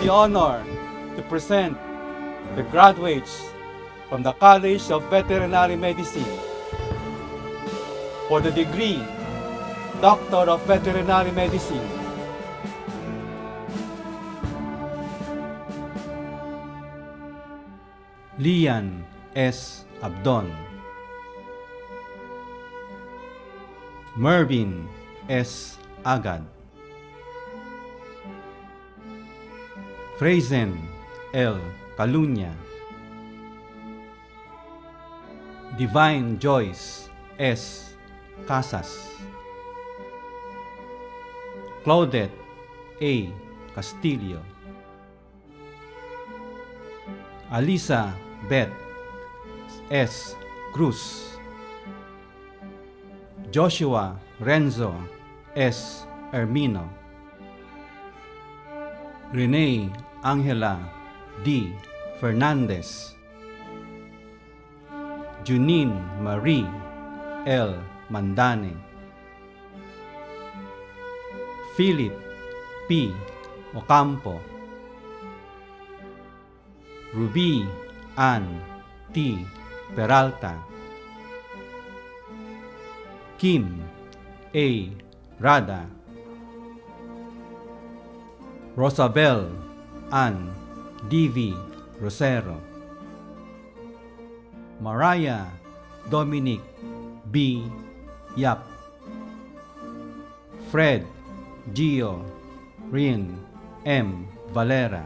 the honor to present the graduates from the College of Veterinary Medicine for the degree Doctor of Veterinary Medicine. Lian S. Abdon, Mervin S. Agad, Frazen L. Calunya, Divine Joyce S. Casas, Claudette A. Castillo, Alisa Beth S. Cruz, Joshua Renzo S. Ermino, Renee Angela D. Fernandez, Junine Marie L. Mandane, Philip P. Ocampo, Ruby Ann T. Peralta, Kim A. Rada, Rosabel Ann D.V. Rosero, Mariah Dominic B. Yap, Fred Gio Rin M. Valera,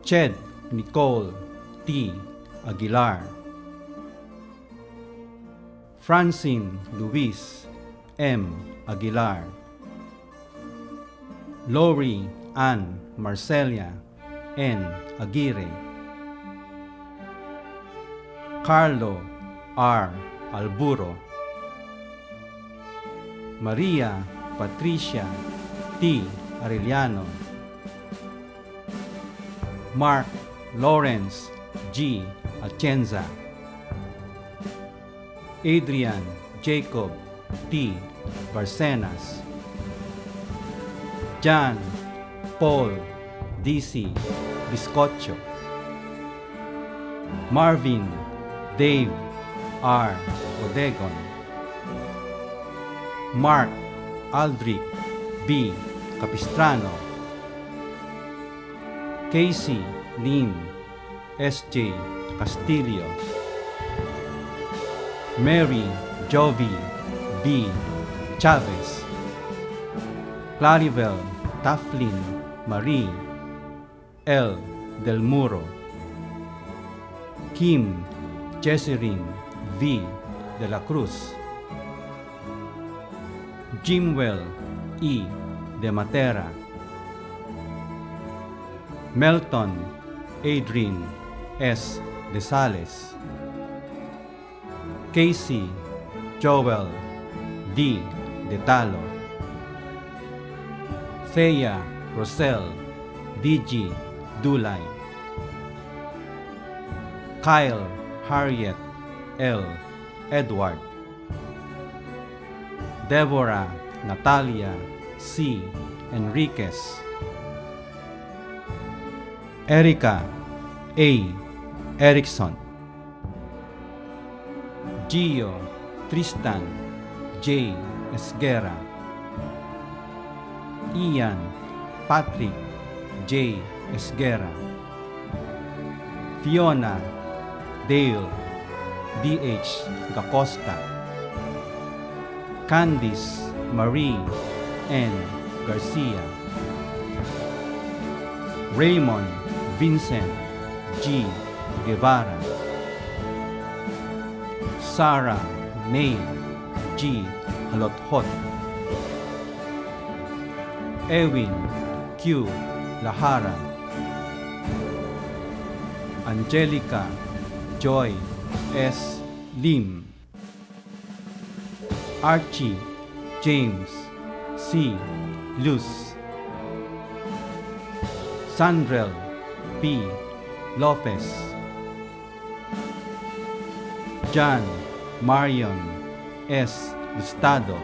Ched Nicole T. Aguilar, Francine Luis M. Aguilar, Lori Ann Marcelia N. Aguirre, Carlo R. Alburo, Maria Patricia T. Arellano, Mark Lawrence G. Atienza, Adrian Jacob T. Barcenas, John Paul D.C. Biscoccio, Marvin Dave R. Odegon, Mark Aldrich B. Capistrano, Casey Lynn S.J. Castillo, Mary Jovi B. Chavez, Claribel Taflin Marie L. Del Muro, Kim Jesserine V. de la Cruz, Jimwell E. de Matera, Melton Adrian S. de Sales, Casey Joel D. de Talo, Thea Rosel D.G. Dulay, Kyle Harriet L. Edward, Deborah Natalia C. Enriquez, Erica A. Erickson, Gio Tristan J. Esguera, Ian Patrick J. Esguera, Fiona Dale D.H. Gacosta, Candice Marie N. Garcia, Raymond Vincent G. Guevara, Sarah May G. Halothot, Ewin Q. Lahara, Angelica Joy S. Lim, Archie James C. Luz, Sandrel P. Lopez, John Marion S. Gustado,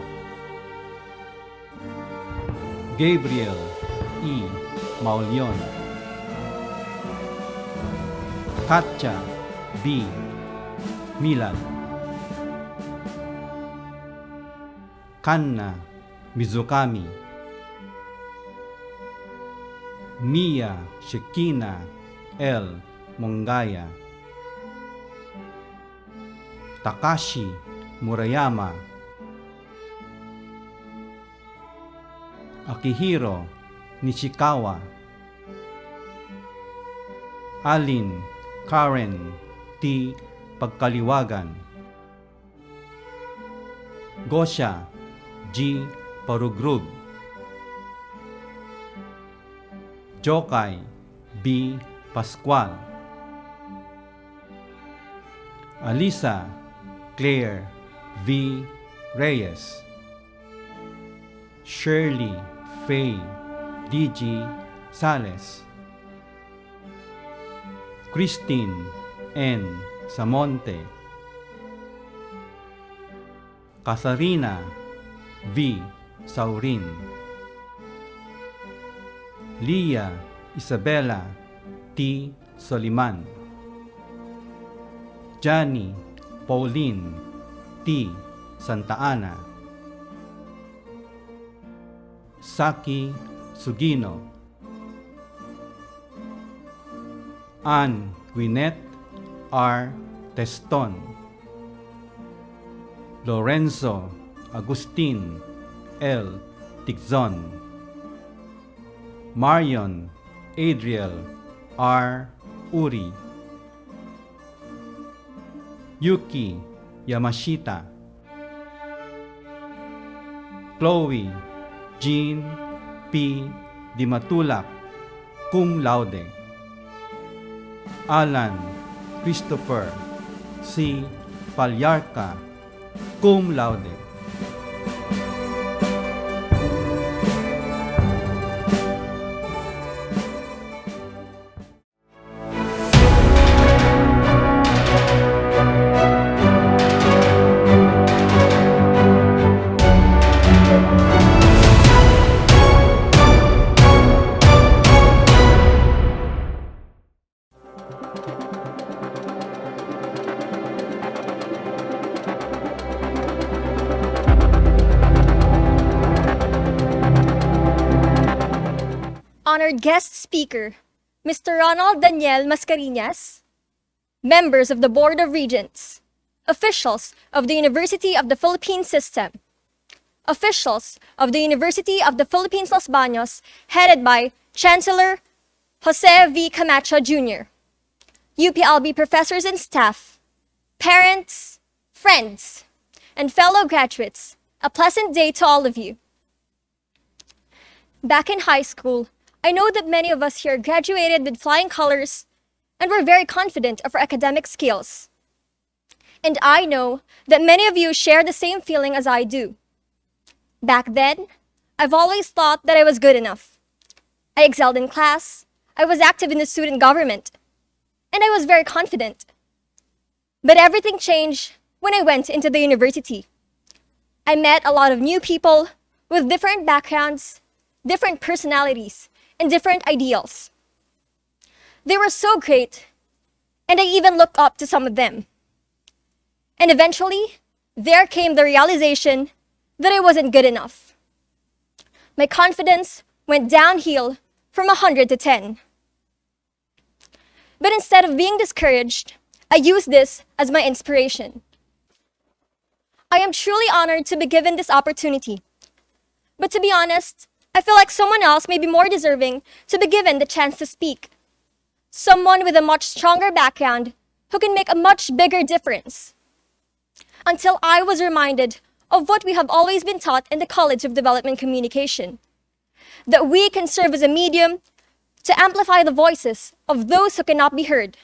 Gabriel E. Maulion. Katja B. Milan. Kanna Mizukami. Mia Shekina L. Mongaya. Takashi Murayama. Akihiro Nishikawa. Alin Karen T. Pagkaliwagan. Gosha G. Parugrug. Jokay B. Pascual. Alisa Claire V. Reyes. Shirley Faye D.G. Sales. Christine N. Samonte. Katharina V. Saurin. Leah Isabella T. Soliman. Johnny Pauline T. Santa Ana. Saki Sugino. Ann Gwyneth R. Teston. Lorenzo Agustin L. Tigzon. Marion Adriel R. Uri. Yuki Yamashita. Chloe Jean P. Dimatulak, cum laude. Alan Christopher C. Palyarca, cum laude. Honored guest speaker, Mr. Ronald Daniel Mascareñas, members of the Board of Regents, officials of the University of the Philippines System, officials of the University of the Philippines Los Baños, headed by Chancellor Jose V. Camacho Jr., UPLB professors and staff, parents, friends, and fellow graduates, a pleasant day to all of you. Back in high school, I know that many of us here graduated with flying colors and were very confident of our academic skills. And I know that many of you share the same feeling as I do. Back then, I've always thought that I was good enough. I excelled in class, I was active in the student government, and I was very confident. But everything changed when I went into the university. I met a lot of new people with different backgrounds, different personalities, and different ideals. They were so great, and I even looked up to some of them. And eventually, there came the realization that I wasn't good enough. My confidence went downhill from 100 to 10. But instead of being discouraged, I used this as my inspiration. I am truly honored to be given this opportunity. But to be honest, I feel like someone else may be more deserving to be given the chance to speak. Someone with a much stronger background who can make a much bigger difference. Until I was reminded of what we have always been taught in the College of Development Communication, that we can serve as a medium to amplify the voices of those who cannot be heard,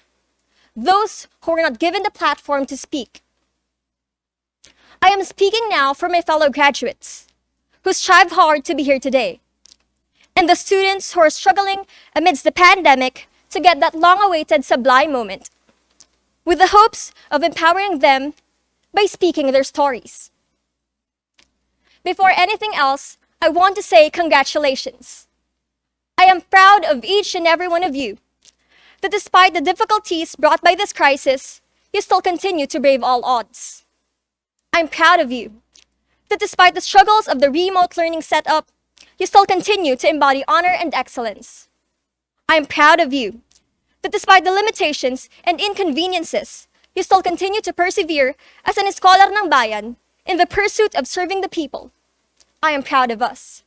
those who are not given the platform to speak. I am speaking now for my fellow graduates, who strive hard to be here today, and the students who are struggling amidst the pandemic to get that long-awaited sublime moment, with the hopes of empowering them by speaking their stories. Before anything else, I want to say congratulations. I am proud of each and every one of you, that despite the difficulties brought by this crisis, you still continue to brave all odds. I'm proud of you, that despite the struggles of the remote learning setup, you still continue to embody honor and excellence. I'm proud of you, that despite the limitations and inconveniences, you still continue to persevere as an scholar ng bayan in the pursuit of serving the people. I am proud of us.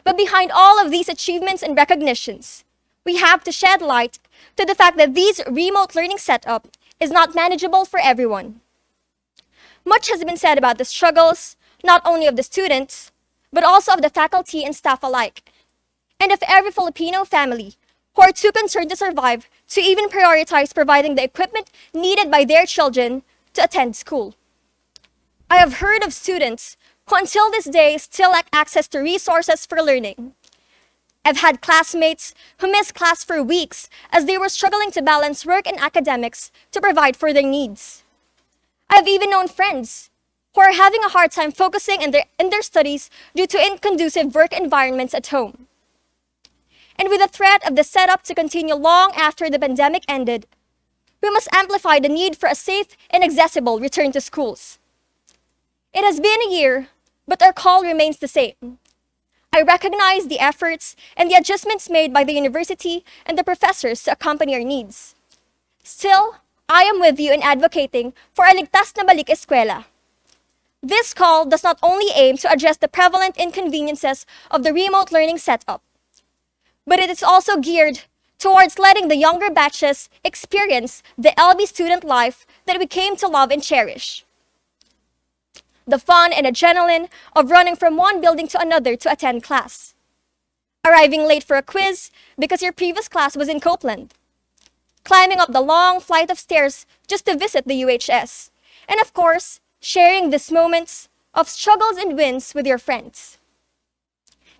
But behind all of these achievements and recognitions, we have to shed light to the fact that this remote learning setup is not manageable for everyone. Much has been said about the struggles, not only of the students, but also of the faculty and staff alike, and of every Filipino family who are too concerned to survive to even prioritize providing the equipment needed by their children to attend school. I have heard of students who until this day still lack access to resources for learning. I've had classmates who missed class for weeks as they were struggling to balance work and academics to provide for their needs. I've even known friends who are having a hard time focusing in their studies due to inconducive work environments at home. And with the threat of the setup to continue long after the pandemic ended, we must amplify the need for a safe and accessible return to schools. It has been a year, but our call remains the same. I recognize the efforts and the adjustments made by the university and the professors to accompany our needs. Still, I am with you in advocating for a ligtas na balik eskwela. This call does not only aim to address the prevalent inconveniences of the remote learning setup, but it is also geared towards letting the younger batches experience the LB student life that we came to love and cherish. The fun and adrenaline of running from one building to another to attend class. Arriving late for a quiz because your previous class was in Copeland. Climbing up the long flight of stairs just to visit the UHS. And of course, sharing these moments of struggles and wins with your friends.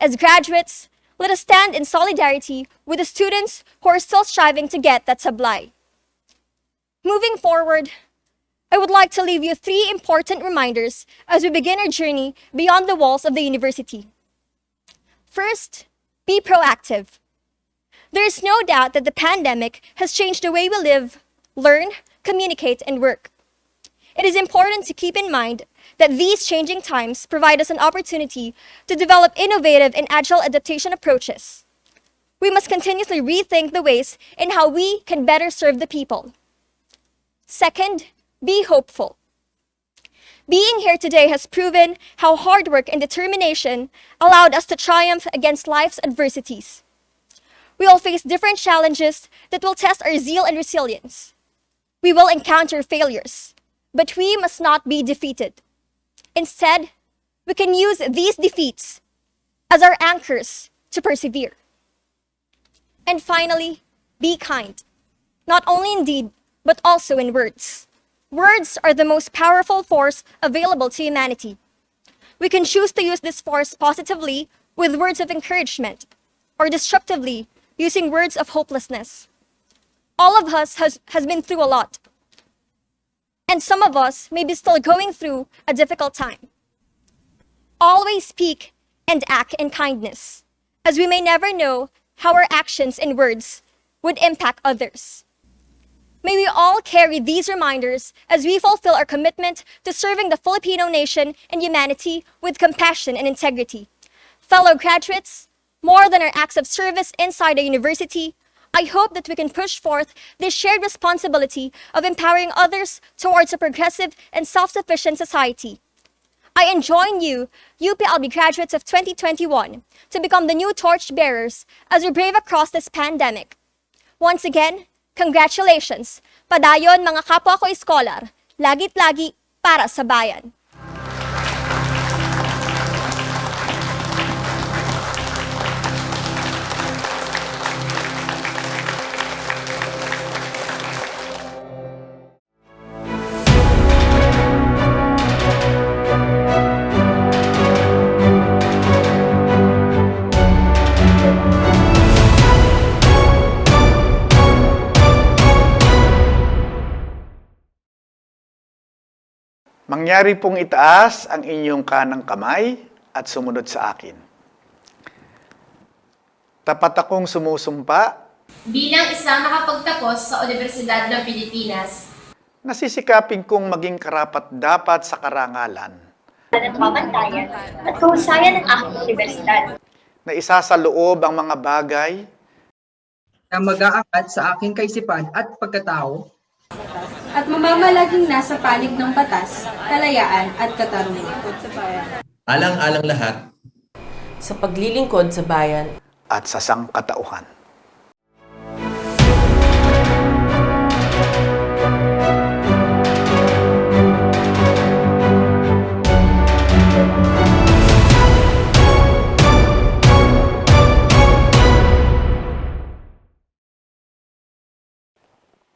As graduates, let us stand in solidarity with the students who are still striving to get that sablay. Moving forward, I would like to leave you 3 important reminders as we begin our journey beyond the walls of the university. First, be proactive. There is no doubt that the pandemic has changed the way we live, learn, communicate, and work. It is important to keep in mind that these changing times provide us an opportunity to develop innovative and agile adaptation approaches. We must continuously rethink the ways in how we can better serve the people. Second, be hopeful. Being here today has proven how hard work and determination allowed us to triumph against life's adversities. We all face different challenges that will test our zeal and resilience. We will encounter failures, but we must not be defeated. Instead, we can use these defeats as our anchors to persevere. And finally, be kind, not only in deed, but also in words. Words are the most powerful force available to humanity. We can choose to use this force positively with words of encouragement, or destructively using words of hopelessness. All of us has been through a lot, and some of us may be still going through a difficult time. Always speak and act in kindness, as we may never know how our actions and words would impact others. May we all carry these reminders as we fulfill our commitment to serving the Filipino nation and humanity with compassion and integrity. Fellow graduates, more than our acts of service inside a university, I hope that we can push forth this shared responsibility of empowering others towards a progressive and self-sufficient society. I enjoin you, UPLB graduates of 2021, to become the new torch-bearers as we brave across this pandemic. Once again, congratulations! Padayon mga kapwa ko scholar, lagit lagi para sa bayan. Mangyari pong itaas ang inyong kanang kamay at sumunod sa akin. tapat akong sumusumpa bilang isang nakapagtapos sa Universidad ng Pilipinas nasisikapin kong maging karapat-dapat sa karangalan ng pamantayan at kahusayan ng aking universidad. na isasaloob ang mga bagay na mag-aangat sa aking kaisipan at pagkatao at mamamalaging nasa panig ng batas, kalayaan at katarungan. Alang-alang lahat sa paglilingkod sa bayan at sa sangkatauhan.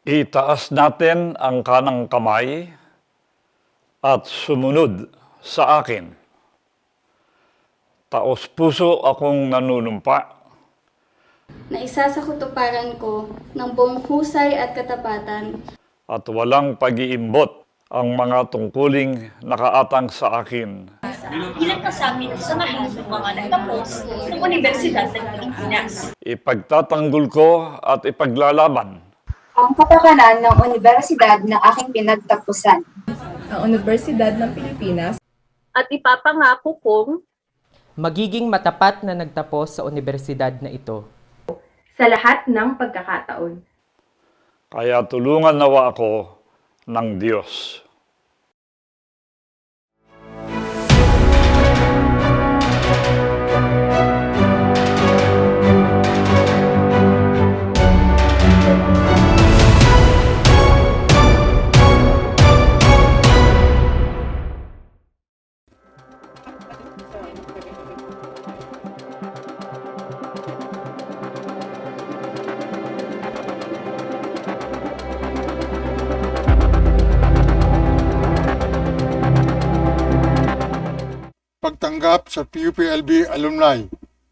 Itaas natin ang kanang kamay at sumunod sa akin. Taos puso akong nanunumpa Na isa sa kutuparan ko ng buong husay at katapatan at walang pag-iimbot ang mga tungkuling nakaatang sa akin. Bilang kasapi ng samahan ng mga nagtapos ng Universidad ng Pilipinas. Ipagtatanggol ko at ipaglalaban ang patakaran ng universidad na aking pinagtapusan. Ang Universidad ng Pilipinas. At ipapangako kong magiging matapat na nagtapos sa universidad na ito Sa lahat ng pagkakataon. Kaya tulungan nawa ako ng Diyos. Pagtanggap sa UPLB Alumni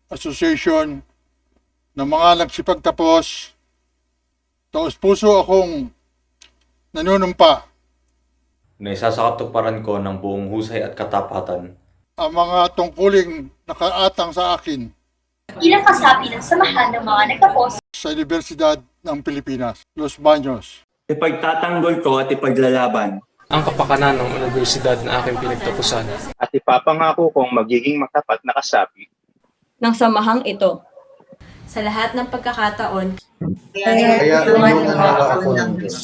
Association ng mga nagsipagtapos, taos puso akong nanunumpa na isasakatuparan ko ng buong husay at katapatan ang mga tungkuling nakaatang sa akin Bilang kasapi ng samahan ng mga nagtapos sa Universidad ng Pilipinas, Los Baños. Ipagtatanggol ko at ipaglalaban ang kapakanan ng universidad na aking pinagtapusan. At ipapangako kong magiging matapat na kasapi ng samahang ito. Sa lahat ng pagkakataon, Kaya tulungan ako ng Diyos.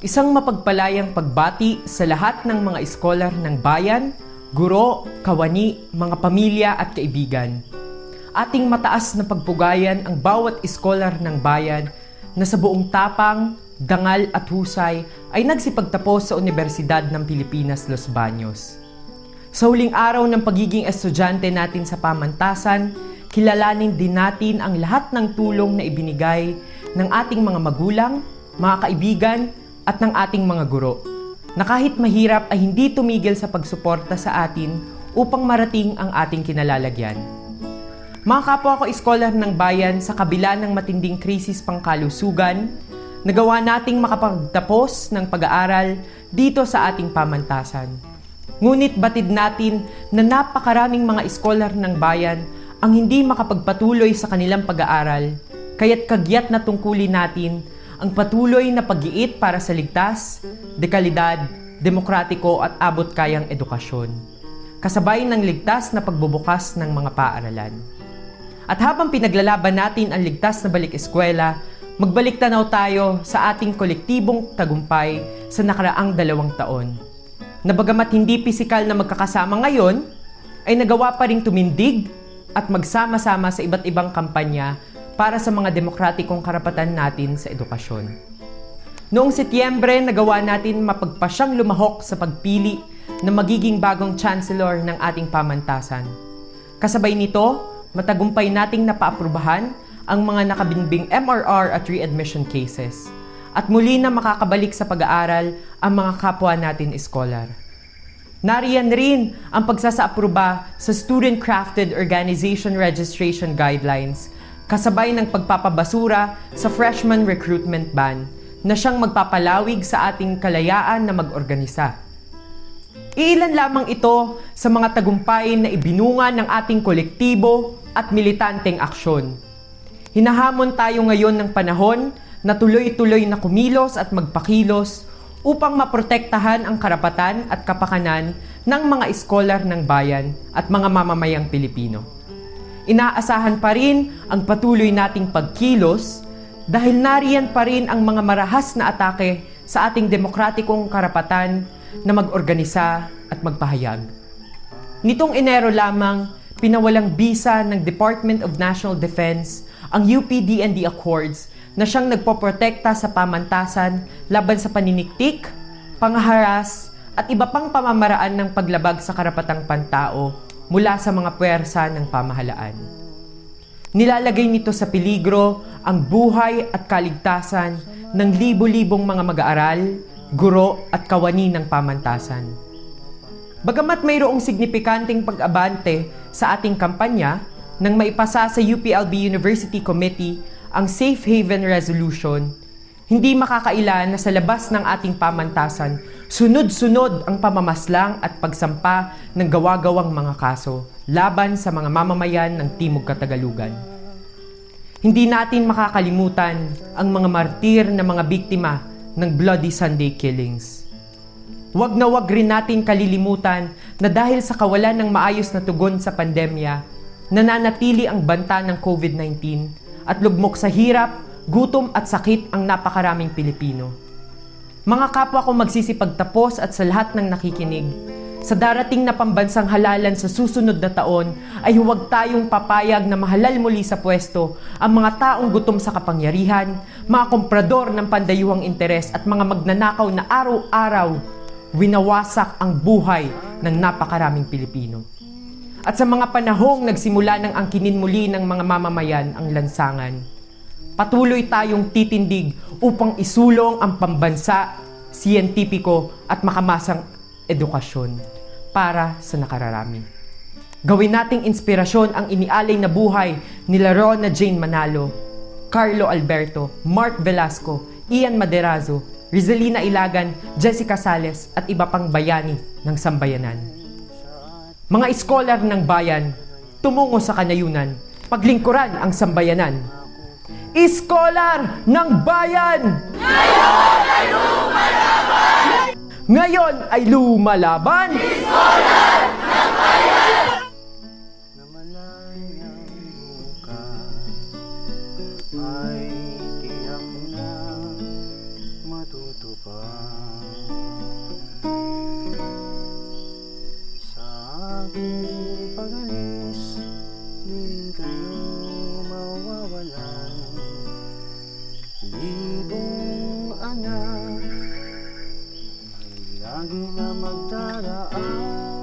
Isang mapagpalayang pagbati sa lahat ng mga iskolar ng bayan, guro, kawani, mga pamilya at kaibigan. Ating mataas na pagpugayan ang bawat iskolar ng bayan na sa buong tapang, dangal at husay ay nagsipagtapos sa Universidad ng Pilipinas, Los Baños. Sa huling araw ng pagiging estudyante natin sa pamantasan, kilalanin din natin ang lahat ng tulong na ibinigay ng ating mga magulang, mga kaibigan, at ng ating mga guro, na kahit mahirap ay hindi tumigil sa pagsuporta sa atin upang marating ang ating kinalalagyan. Mga kapwa ko iskolar ng bayan, sa kabila ng matinding krisis pangkalusugan, nagawa nating makapagtapos ng pag-aaral dito sa ating pamantasan. Ngunit batid natin na napakaraming mga iskolar ng bayan ang hindi makapagpatuloy sa kanilang pag-aaral, kaya't kagyat na tungkulin natin ang patuloy na pag-iit para sa ligtas, dekalidad, demokratiko at abot-kayang edukasyon, kasabay ng ligtas na pagbubukas ng mga paaralan. At habang pinaglalaban natin ang ligtas na balik-eskwela, magbalik tanaw tayo sa ating kolektibong tagumpay sa nakaraang 2 taon. Na bagamat hindi pisikal na magkakasama ngayon, ay nagawa pa ring tumindig at magsama-sama sa iba't ibang kampanya para sa mga demokratikong karapatan natin sa edukasyon. Noong Setyembre, nagawa natin mapagpasyang lumahok sa pagpili na magiging bagong chancellor ng ating pamantasan. Kasabay nito, matagumpay nating napaaprubahan ang mga nakabinbing MRR at readmission cases. At muli na makakabalik sa pag-aaral ang mga kapwa natin iskolar. Nariyan rin ang pagsasaapruba sa Student-Crafted Organization Registration Guidelines, kasabay ng pagpapabasura sa freshman recruitment ban na siyang magpapalawig sa ating kalayaan na mag-organisa. Iilan lamang ito sa mga tagumpay na ibinunga ng ating kolektibo at militanteng aksyon. Hinahamon tayo ngayon ng panahon na tuloy-tuloy na kumilos at magpakilos upang maprotektahan ang karapatan at kapakanan ng mga iskolar ng bayan at mga mamamayang Pilipino. Inaasahan pa rin ang patuloy nating pagkilos dahil nariyan pa rin ang mga marahas na atake sa ating demokratikong karapatan na mag-organisa at magpahayag. Nitong Enero lamang, pinawalang bisa ng Department of National Defense ang UPDND Accords na siyang nagpoprotekta sa pamantasan laban sa paniniktik, pangharas at iba pang pamamaraan ng paglabag sa karapatang pantao mula sa mga puwersa ng pamahalaan. Nilalagay nito sa peligro ang buhay at kaligtasan ng libo-libong mga mag-aaral, guro at kawani ng pamantasan. Bagamat mayroong signifikanteng pag-abante sa ating kampanya nang maipasa sa UPLB University Committee ang Safe Haven Resolution, hindi makakaila na sa labas ng ating pamantasan, sunod-sunod ang pamamaslang at pagsampa ng gawa-gawang mga kaso laban sa mga mamamayan ng Timog Katagalugan. Hindi natin makakalimutan ang mga martir na mga biktima ng Bloody Sunday killings. Huwag na huwag rin natin kalilimutan na dahil sa kawalan ng maayos na tugon sa pandemya, nananatili ang banta ng COVID-19 at lugmok sa hirap, gutom at sakit ang napakaraming Pilipino. Mga kapwa ko magsisipagtapos at sa lahat ng nakikinig, sa darating na pambansang halalan sa susunod na taon ay huwag tayong papayag na mahalal muli sa pwesto ang mga taong gutom sa kapangyarihan, mga komprador ng pandayuhang interes at mga magnanakaw na araw-araw winawasak ang buhay ng napakaraming Pilipino. At sa mga panahong nagsimula ng angkinin muli ng mga mamamayan ang lansangan, patuloy tayong titindig upang isulong ang pambansa, siyentipiko at makamasang edukasyon para sa nakararami. Gawin nating inspirasyon ang inialay na buhay nila Rona Jane Manalo, Carlo Alberto, Mark Velasco, Ian Maderazo, Rizalina Ilagan, Jessica Sales at iba pang bayani ng sambayanan. Mga iskolar ng bayan, tumungo sa kanayunan, paglingkuran ang sambayanan. Iskolar ng bayan! Ngayon ay lumalaban! Ngayon ay lumalaban! Iskolar ng bayan! Na malayang bukas ay tiyak na matutupad. Sa aking pag-alis, di kayo mawawalan. Libong anak ay lagi na magdaraan.